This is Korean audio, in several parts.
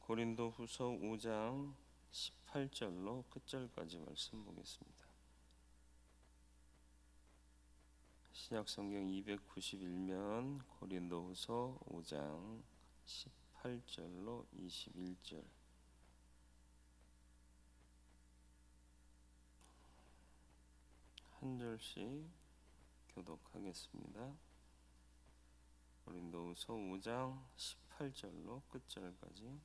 고린도후서 5장 18절로 끝절까지 말씀 보겠습니다. 신약성경 291면 고린도후서 5장 18절로 21절. 한 절씩 교독하겠습니다. 고린도후서 5장 18절로 끝절까지.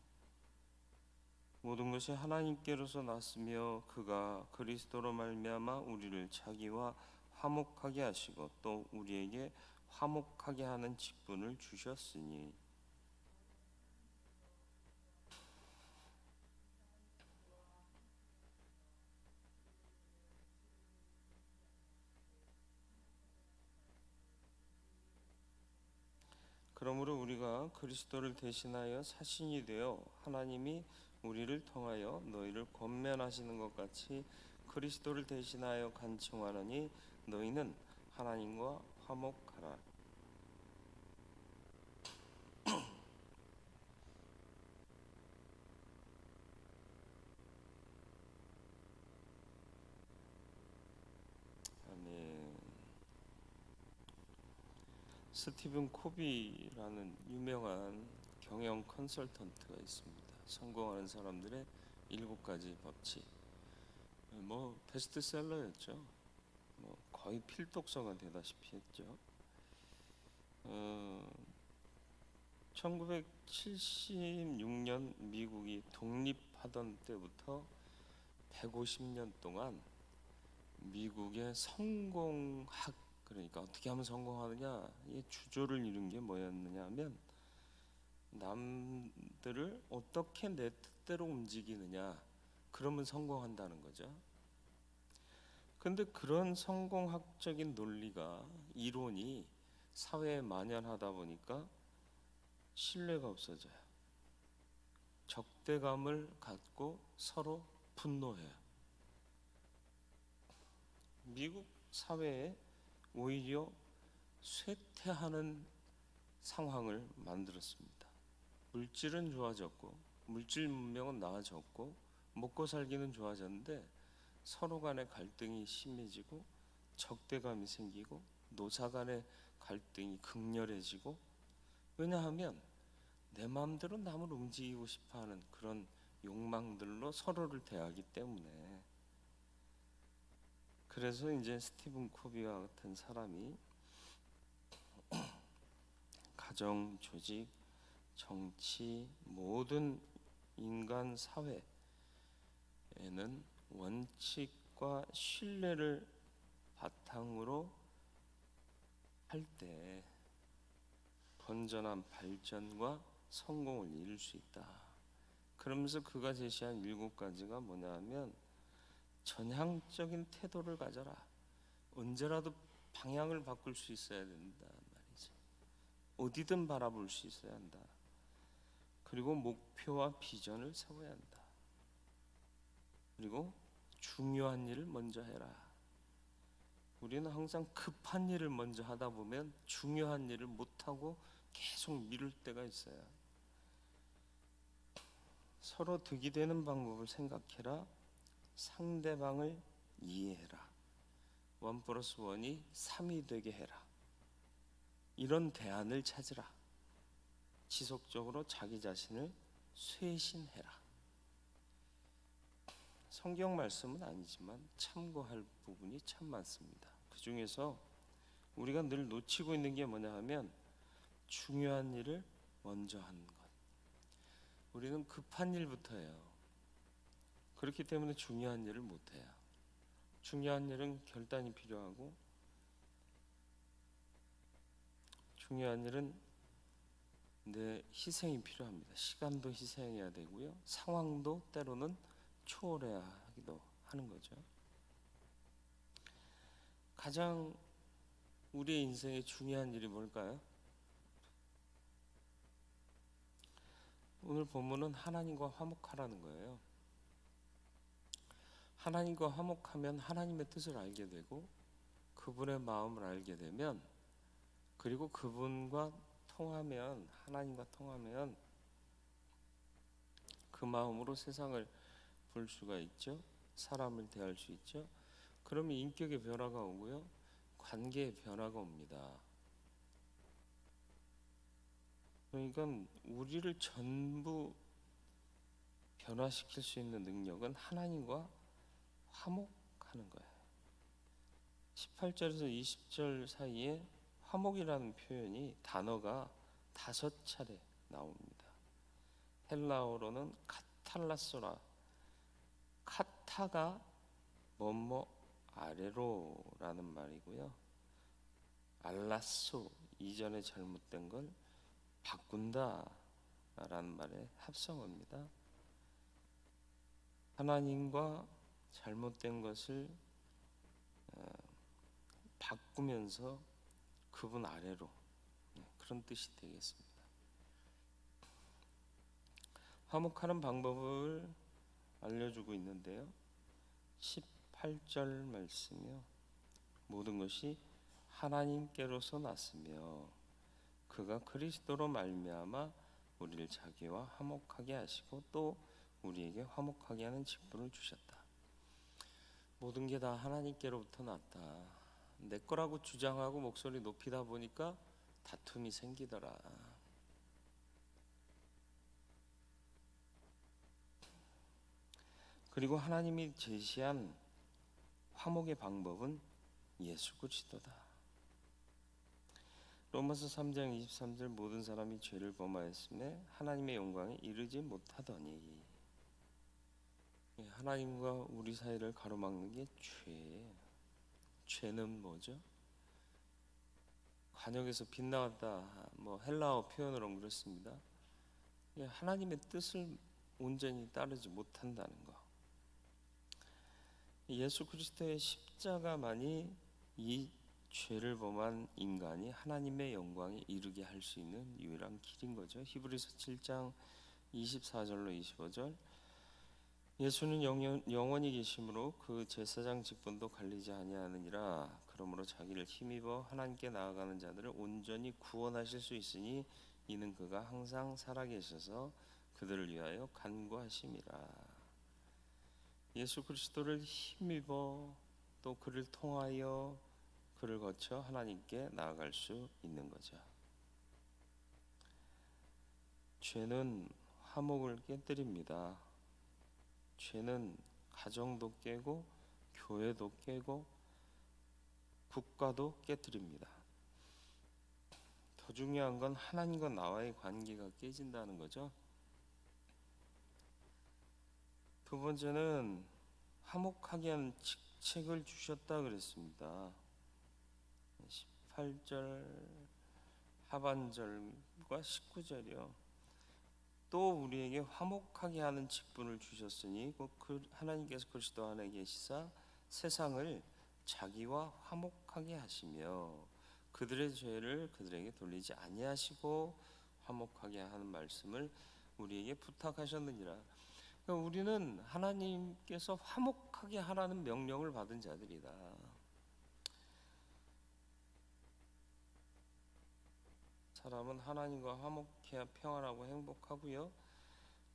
모든 것이 하나님께로서 났으며 그가 그리스도로 말미암아 우리를 자기와 화목하게 하시고 또 우리에게 화목하게 하는 직분을 주셨으니 그러므로 우리가 그리스도를 대신하여 사신이 되어 하나님이 우리를 통하여 너희를 권면하시는 것 같이 그리스도를 대신하여 간청하노니 너희는 하나님과 화목하라. 아멘. 스티븐 코비라는 유명한 경영 컨설턴트가 있습니다. 성공하는 사람들의 7가지 법칙. 베스트셀러였죠. 거의 필독서가 되다시피 했죠. 1976년 미국이 독립하던 때부터 150년 동안 미국의 성공학, 그러니까 어떻게 하면 성공하느냐, 이 주조를 이룬 게 뭐였느냐 하면 남들을 어떻게 내 뜻대로 움직이느냐, 그러면 성공한다는 거죠. 근데 그런 성공학적인 논리가, 이론이 사회에 만연하다 보니까 신뢰가 없어져요. 적대감을 갖고 서로 분노해요. 미국 사회에 오히려 쇠퇴하는 상황을 만들었습니다. 물질은 좋아졌고, 물질 문명은 나아졌고, 먹고 살기는 좋아졌는데 서로 간의 갈등이 심해지고 적대감이 생기고 노사 간의 갈등이 극렬해지고, 왜냐하면 내 마음대로 남을 움직이고 싶어하는 그런 욕망들로 서로를 대하기 때문에. 그래서 이제 스티븐 코비와 같은 사람이 가정, 조직, 정치, 모든 인간 사회에는 원칙과 신뢰를 바탕으로 할 때 건전한 발전과 성공을 이룰 수 있다. 그러면서 그가 제시한 7가지가 뭐냐면, 전향적인 태도를 가져라. 언제라도 방향을 바꿀 수 있어야 된다 말이죠. 어디든 바라볼 수 있어야 한다. 그리고 목표와 비전을 세워야 한다. 그리고 중요한 일을 먼저 해라. 우리는 항상 급한 일을 먼저 하다 보면 중요한 일을 못하고 계속 미룰 때가 있어요. 서로 득이 되는 방법을 생각해라. 상대방을 이해해라. 1+1이 3이 되게 해라. 이런 대안을 찾으라. 지속적으로 자기 자신을 쇄신해라. 성경 말씀은 아니지만 참고할 부분이 참 많습니다. 그 중에서 우리가 늘 놓치고 있는 게 뭐냐 하면 중요한 일을 먼저 하는 것. 우리는 급한 일부터 해요. 그렇기 때문에 중요한 일을 못해요. 중요한 일은 결단이 필요하고, 중요한 일은 내 희생이 필요합니다. 시간도 희생해야 되고요, 상황도 때로는 초월해야 하기도 하는 거죠. 가장 우리의 인생에 중요한 일이 뭘까요? 오늘 본문은 하나님과 화목하라는 거예요. 하나님과 화목하면 하나님의 뜻을 알게 되고, 그분의 마음을 알게 되면, 그리고 그분과 통하면, 하나님과 통하면 그 마음으로 세상을 볼 수가 있죠. 사람을 대할 수 있죠. 그러면 인격의 변화가 오고요, 관계의 변화가 옵니다. 그러니까 우리를 전부 변화시킬 수 있는 능력은 하나님과 화목하는 거예요. 18절에서 20절 사이에 화목이라는 표현이, 단어가 5차례 나옵니다. 헬라어로는 카탈라소라, 카타가 뭐뭐 아래로라는 말이고요, 알라소, 이전에 잘못된 걸 바꾼다 라는 말의 합성어입니다. 하나님과 잘못된 것을 바꾸면서 그분 아래로, 그런 뜻이 되겠습니다. 화목하는 방법을 알려주고 있는데요, 18절 말씀이요, 모든 것이 하나님께로서 났으며 그가 그리스도로 말미암아 우리를 자기와 화목하게 하시고 또 우리에게 화목하게 하는 직분을 주셨다. 모든 게 다 하나님께로부터 났다. 내 거라고 주장하고 목소리 높이다 보니까 다툼이 생기더라. 그리고 하나님이 제시한 화목의 방법은 예수 그리스도다. 로마서 3장 23절, 모든 사람이 죄를 범하였음에 하나님의 영광에 이르지 못하더니, 하나님과 우리 사이를 가로막는 게 죄예요. 죄는 뭐죠? 관역에서 빗나갔다, 헬라어 표현으로는 그렇습니다. 하나님의 뜻을 온전히 따르지 못한다는 거. 예수 그리스도의 십자가만이 이 죄를 범한 인간이 하나님의 영광에 이르게 할 수 있는 유일한 길인 거죠. 히브리서 7장 24절로 25절, 예수는 영원히 계심으로 그 제사장 직분도 갈리지 아니하느니라. 그러므로 자기를 힘입어 하나님께 나아가는 자들을 온전히 구원하실 수 있으니 이는 그가 항상 살아계셔서 그들을 위하여 간구하심이라. 예수 그리스도를 힘입어 또 그를 통하여 그를 거쳐 하나님께 나아갈 수 있는 거죠. 죄는 화목을 깨뜨립니다. 죄는 가정도 깨고 교회도 깨고 국가도 깨뜨립니다. 더 중요한 건 하나님과 나와의 관계가 깨진다는 거죠. 두 번째는 화목하게 하는 직책을 주셨다 그랬습니다. 18절 하반절과 19절이요. 또 우리에게 화목하게 하는 직분을 주셨으니 그 하나님께서 그리스도 안에 계시사 세상을 자기와 화목하게 하시며 그들의 죄를 그들에게 돌리지 아니하시고 화목하게 하는 말씀을 우리에게 부탁하셨느니라. 그러니까 우리는 하나님께서 화목하게 하라는 명령을 받은 자들이다. 사람은 하나님과 화목해야 평안하고 행복하고요,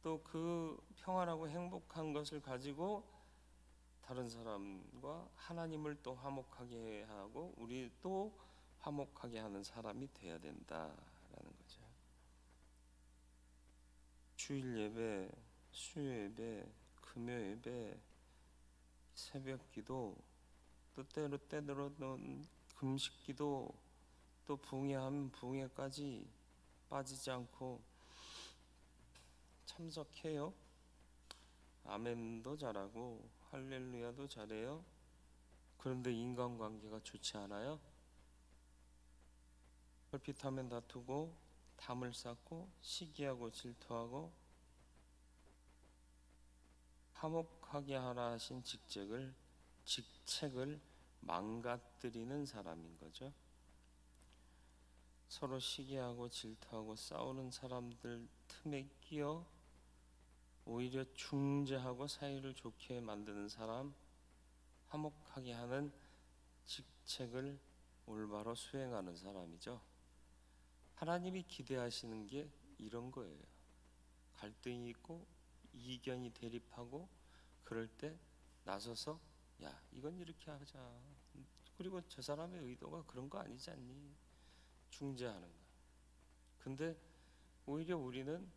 또 그 평안하고 행복한 것을 가지고 다른 사람과 하나님을 또 화목하게 하고 우리 또 화목하게 하는 사람이 되어야 된다라는 거죠. 주일 예배, 수요 예배, 금요 예배, 새벽 기도, 또 때로는 금식 기도, 또 붕괴하면 붕괴까지 빠지지 않고 참석해요. 아멘도 잘하고 할렐루야도 잘해요. 그런데 인간관계가 좋지 않아요? 얼핏하면 다투고 담을 쌓고 시기하고 질투하고, 화목하게 하라 하신 직책을 망가뜨리는 사람인 거죠. 서로 시기하고 질투하고 싸우는 사람들 틈에 끼어 오히려 중재하고 사이를 좋게 만드는 사람, 화목하게 하는 직책을 올바로 수행하는 사람이죠. 하나님이 기대하시는 게 이런 거예요. 갈등이 있고 이견이 대립하고 그럴 때 나서서 야 이건 이렇게 하자. 그리고 저 사람의 의도가 그런 거 아니지 않니? 중재하는 거. 근데 오히려 우리는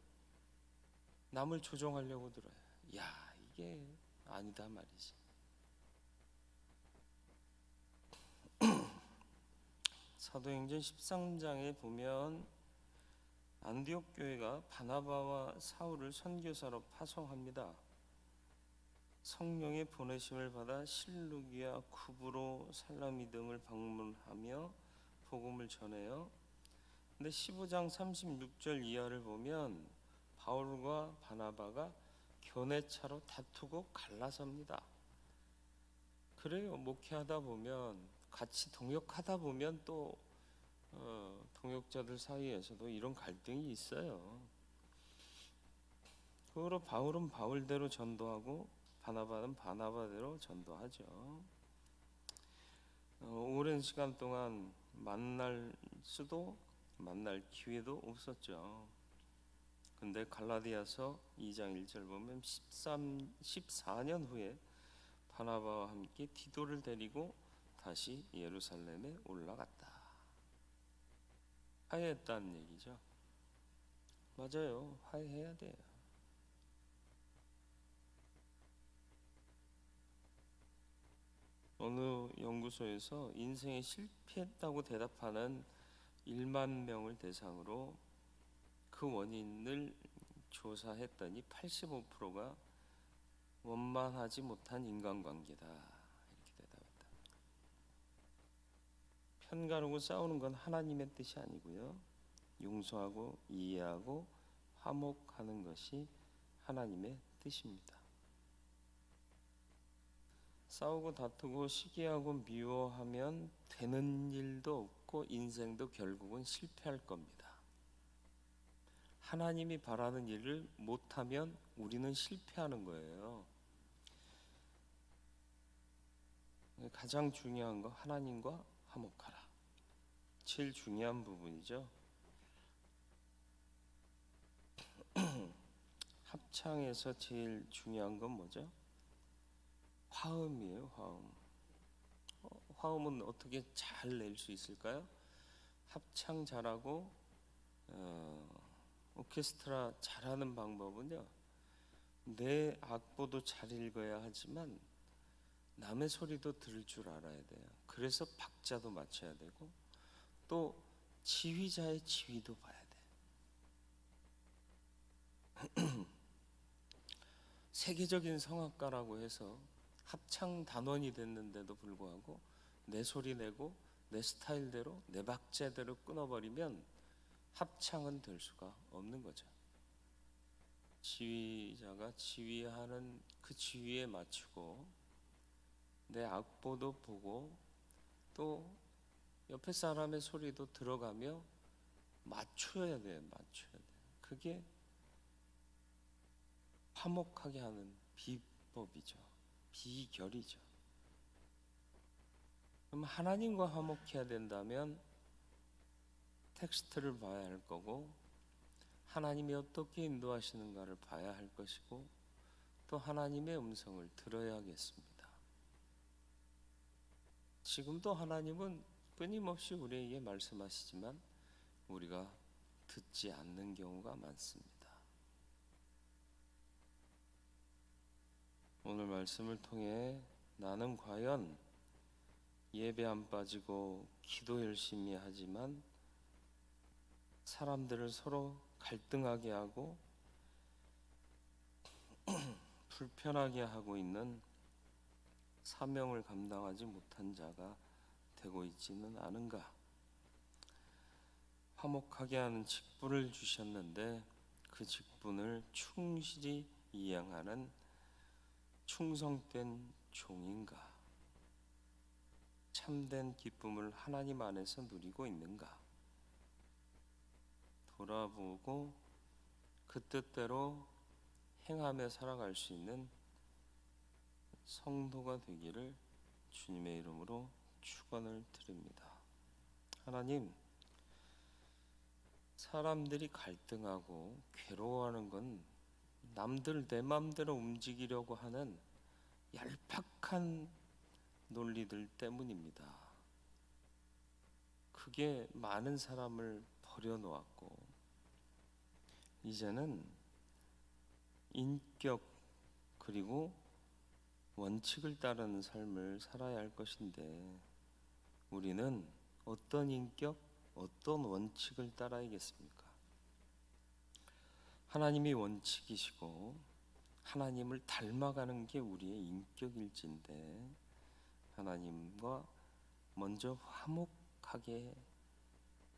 남을 조종하려고 들어요. 야 이게 아니다 말이지. 사도행전 13장에 보면 안디옥 교회가 바나바와 사울을 선교사로 파송합니다. 성령의 보내심을 받아 실루기아, 쿠브로, 살라미 등을 방문하며 복음을 전해요. 근데 15장 36절 이하를 보면 바울과 바나바가 교내차로 다투고 갈라섭니다. 그래요. 목회하다 보면 같이 동역하다 보면 또 동역자들 사이에서도 이런 갈등이 있어요. 그러므로 바울은 바울대로 전도하고 바나바는 바나바대로 전도하죠. 오랜 시간 동안 만날 기회도 없었죠. 근데 갈라디아서 2장 1절 보면 14년 후에 바나바와 함께 디도를 데리고 다시 예루살렘에 올라갔다. 화해했다는 얘기죠. 맞아요. 화해해야 돼요. 어느 연구소에서 인생에 실패했다고 대답하는 1만 명을 대상으로 그 원인을 조사했더니 85%가 원만하지 못한 인간관계다 이렇게 대답했다. 편가르고 싸우는 건 하나님의 뜻이 아니고요. 용서하고 이해하고 화목하는 것이 하나님의 뜻입니다. 싸우고 다투고 시기하고 미워하면 되는 일도 없고 인생도 결국은 실패할 겁니다. 하나님이 바라는 일을 못하면 우리는 실패하는 거예요. 가장 중요한 거 하나님과 화목하라. 제일 중요한 부분이죠. 합창에서 제일 중요한 건 뭐죠? 화음이에요. 화음. 화음은 어떻게 잘 낼 수 있을까요? 합창 잘하고 오케스트라 잘하는 방법은요. 내 악보도 잘 읽어야 하지만 남의 소리도 들을 줄 알아야 돼요. 그래서 박자도 맞춰야 되고 또 지휘자의 지휘도 봐야 돼. 세계적인 성악가라고 해서 합창 단원이 됐는데도 불구하고 내 소리 내고 내 스타일대로 내 박자대로 끊어버리면 합창은 될 수가 없는 거죠. 지휘자가 지휘하는 그 지휘에 맞추고 내 악보도 보고 또 옆에 사람의 소리도 들어가며 맞춰야 돼요. 맞춰야 돼요. 그게 화목하게 하는 비법이죠. 비결이죠. 그럼 하나님과 화목해야 된다면 텍스트를 봐야 할 거고 하나님이 어떻게 인도하시는가를 봐야 할 것이고 또 하나님의 음성을 들어야겠습니다. 지금도 하나님은 끊임없이 우리에게 말씀하시지만 우리가 듣지 않는 경우가 많습니다. 오늘 말씀을 통해 나는 과연 예배 안 빠지고 기도 열심히 하지만 사람들을 서로 갈등하게 하고 불편하게 하고 있는 사명을 감당하지 못한 자가 되고 있지는 않은가? 화목하게 하는 직분을 주셨는데 그 직분을 충실히 이행하는 충성된 종인가? 참된 기쁨을 하나님 안에서 누리고 있는가? 돌아보고 그 뜻대로 행하며 살아갈 수 있는 성도가 되기를 주님의 이름으로 축원을 드립니다. 하나님, 사람들이 갈등하고 괴로워하는 건 남들 내 마음대로 움직이려고 하는 얄팍한 논리들 때문입니다. 그게 많은 사람을 버려놓았고 이제는 인격 그리고 원칙을 따르는 삶을 살아야 할 것인데 우리는 어떤 인격, 어떤 원칙을 따라야겠습니까? 하나님이 원칙이시고 하나님을 닮아가는 게 우리의 인격일진데 하나님과 먼저 화목하게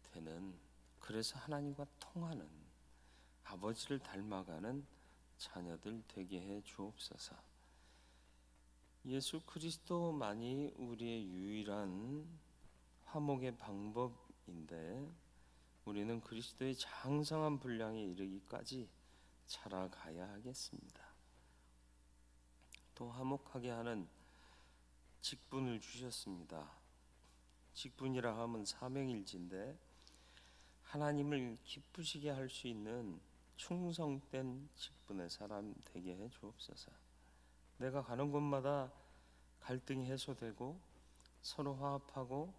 되는, 그래서 하나님과 통하는, 아버지를 닮아가는 자녀들 되게 해 주옵소서. 예수 그리스도만이 우리의 유일한 화목의 방법인데 우리는 그리스도의 장성한 분량에 이르기까지 자라가야 하겠습니다. 또 화목하게 하는 직분을 주셨습니다. 직분이라 하면 사명일지인데 하나님을 기쁘시게 할 수 있는 충성된 직분의 사람 되게 해 주옵소서. 내가 가는 곳마다 갈등이 해소되고 서로 화합하고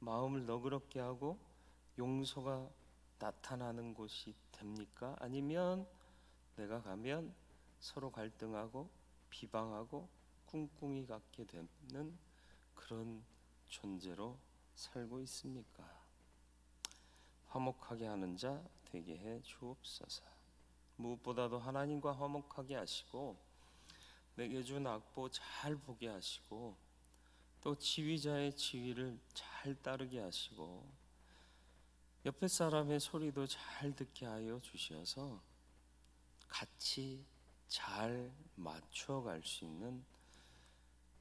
마음을 너그럽게 하고 용서가 나타나는 곳이 됩니까? 아니면 내가 가면 서로 갈등하고 비방하고 꿍꿍이 갖게 되는 그런 존재로 살고 있습니까? 화목하게 하는 자 되게 해 주옵소서. 무엇보다도 하나님과 화목하게 하시고 내게 준 악보 잘 보게 하시고 또 지휘자의 지휘를 잘 따르게 하시고 옆에 사람의 소리도 잘 듣게 하여 주셔서 같이 잘 맞춰갈 수 있는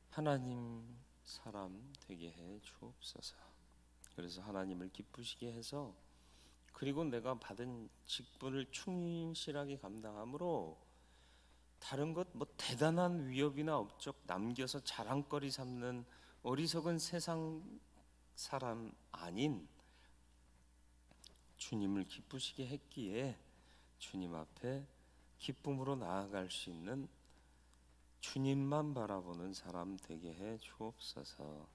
하나님 사람 되게 해 주옵소서. 그래서 하나님을 기쁘시게 해서 그리고 내가 받은 직분을 충실하게 감당함으로 다른 것 뭐 대단한 위협이나 업적 남겨서 자랑거리 삼는 어리석은 세상 사람 아닌 주님을 기쁘시게 했기에 주님 앞에 기쁨으로 나아갈 수 있는 주님만 바라보는 사람 되게 해 주옵소서.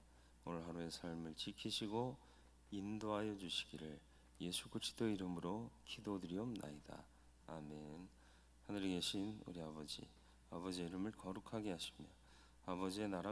오늘 하루의 삶을 지키시고 인도하여 주시기를 예수 그리스도 이름으로 기도드리옵나이다. 아멘. 하늘에 계신 우리 아버지, 아버지의 이름을 거룩하게 하시며 아버지의 나라